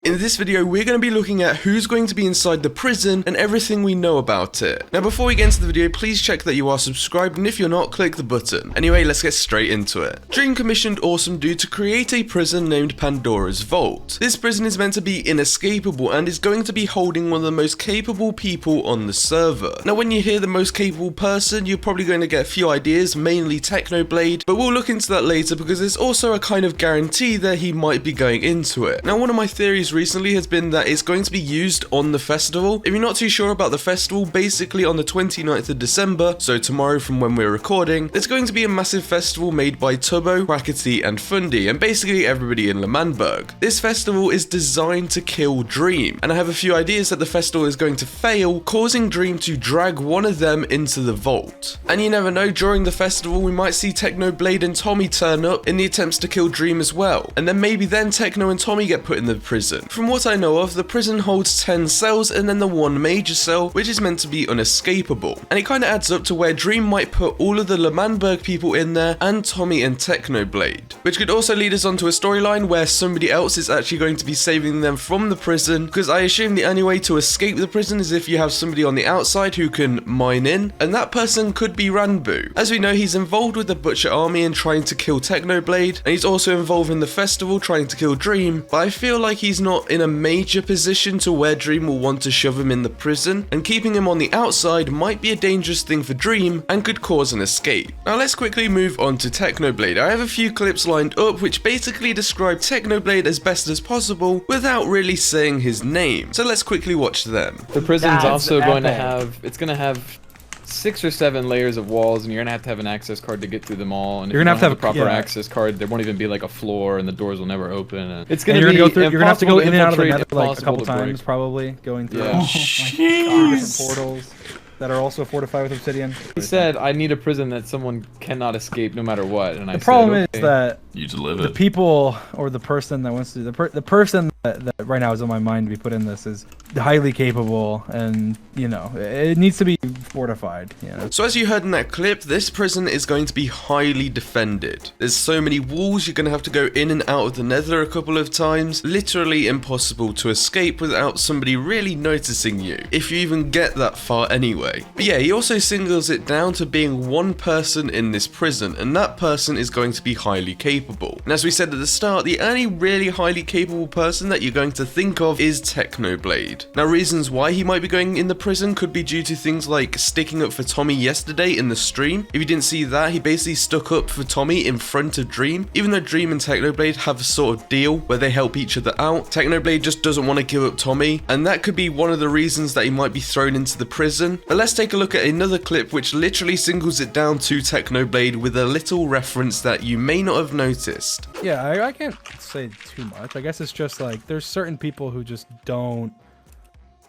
In this video, we're going to be looking at who's going to be inside the prison and everything we know about it. Now, before we get into the video, please check that you are subscribed, and if you're not, click the button. Anyway, let's get straight into it. Dream commissioned Awesamdude to create a prison named Pandora's Vault. This prison is meant to be inescapable and is going to be holding one of the most capable people on the server. Now, when you hear the most capable person, you're probably going to get a few ideas, mainly Technoblade, but we'll look into that later because there's also a kind of guarantee that he might be going into it. Now, one of my theories recently has been that it's going to be used on the festival. If you're not too sure about the festival, basically on the 29th of December, so tomorrow from when we're recording, there's going to be a massive festival made by Tubbo, Quackity, and Fundy, and basically everybody in L'Manberg. This festival is designed to kill Dream, and I have a few ideas that the festival is going to fail, causing Dream to drag one of them into the vault. And you never know, during the festival we might see Technoblade and Tommy turn up in the attempts to kill Dream as well, and then maybe then Techno and Tommy get put in the prison. From what I know of, the prison holds 10 cells and then the one major cell, which is meant to be unescapable. And it kind of adds up to where Dream might put all of the L'Manberg people in there and Tommy and Technoblade. Which could also lead us onto a storyline where somebody else is actually going to be saving them from the prison, because I assume the only way to escape the prison is if you have somebody on the outside who can mine in, and that person could be Ranboo. As we know, he's involved with the Butcher Army and trying to kill Technoblade, and he's also involved in the festival trying to kill Dream, but I feel like he's not in a major position to where Dream will want to shove him in the prison, and keeping him on the outside might be a dangerous thing for Dream and could cause an escape. Now let's quickly move on to Technoblade. I have a few clips lined up which basically describe Technoblade as best as possible without really saying his name, so let's quickly watch them. The prison's also going to have, it's going to have 6 or 7 layers of walls, and you're gonna have an access card to get through them all. And you're gonna have a proper access card. There won't even be like a floor, and the doors will never open. And it's gonna be. You're gonna have to go in and out of the nether like a couple times, probably going through different portals that are also fortified with obsidian. He said, "I need a prison that someone cannot escape no matter what." And the problem is that you deliver. The people or the person that wants to the person that right now is on my mind to be put in this is highly capable, and you know it needs to be fortified. You know. So as you heard in that clip, this prison is going to be highly defended. There's so many walls, you're going to have to go in and out of the nether a couple of times. Literally impossible to escape without somebody really noticing you, if you even get that far anyway. But yeah, he also singles it down to being one person in this prison, and that person is going to be highly capable. And as we said at the start, the only really highly capable person that you're going to think of is Technoblade. Now, reasons why he might be going in the prison could be due to things like sticking up for Tommy yesterday in the stream. If you didn't see that, he basically stuck up for Tommy in front of Dream. Even though Dream and Technoblade have a sort of deal where they help each other out, Technoblade just doesn't want to give up Tommy, and that could be one of the reasons that he might be thrown into the prison. But let's take a look at another clip which literally singles it down to Technoblade with a little reference that you may not have noticed. Yeah, I can't say too much. I guess it's just like there's certain people who just don't,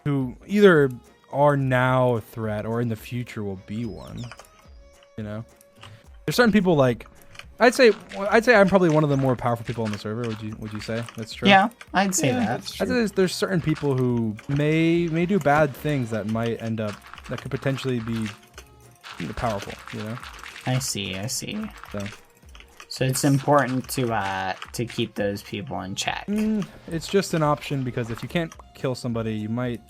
who either are now a threat or in the future will be one. You know, there's certain people like I'd say I'm probably one of the more powerful people on the server. Would you say that's true? Yeah, I'd say that. I'd say there's certain people who may do bad things that might end up that could potentially be powerful. You know. I see. So it's important to keep those people in check. It's just an option because if you can't kill somebody, you might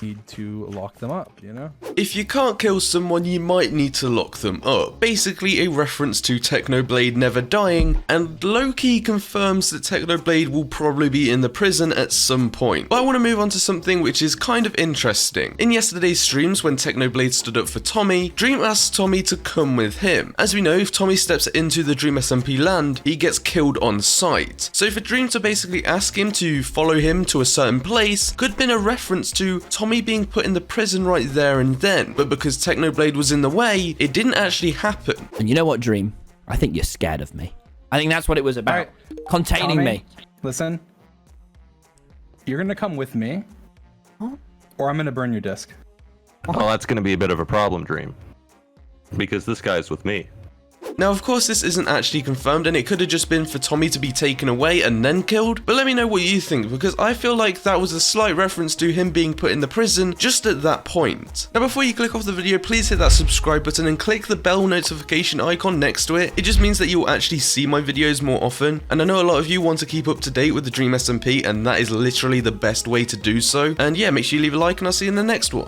need to lock them up, you know? If you can't kill someone, you might need to lock them up. Basically a reference to Technoblade never dying, and Loki confirms that Technoblade will probably be in the prison at some point. But I want to move on to something which is kind of interesting. In yesterday's streams, when Technoblade stood up for Tommy, Dream asked Tommy to come with him. As we know, if Tommy steps into the Dream SMP land, he gets killed on sight. So for Dream to basically ask him to follow him to a certain place could have been a reference to Tommy being put in the prison right there and then, but because Technoblade was in the way, it didn't actually happen. And you know what, Dream? I think you're scared of me. I think that's what it was about. Right. Containing Tommy, me. Listen, you're gonna come with me, or I'm gonna burn your disc. Well, that's gonna be a bit of a problem, Dream, because this guy's with me. Now, of course, this isn't actually confirmed, and it could have just been for Tommy to be taken away and then killed, but let me know what you think, because I feel like that was a slight reference to him being put in the prison just at that point. Now, before you click off the video, please hit that subscribe button and click the bell notification icon next to it. It just means that you'll actually see my videos more often, and I know a lot of you want to keep up to date with the Dream SMP, and that is literally the best way to do so. And yeah, make sure you leave a like, and I'll see you in the next one.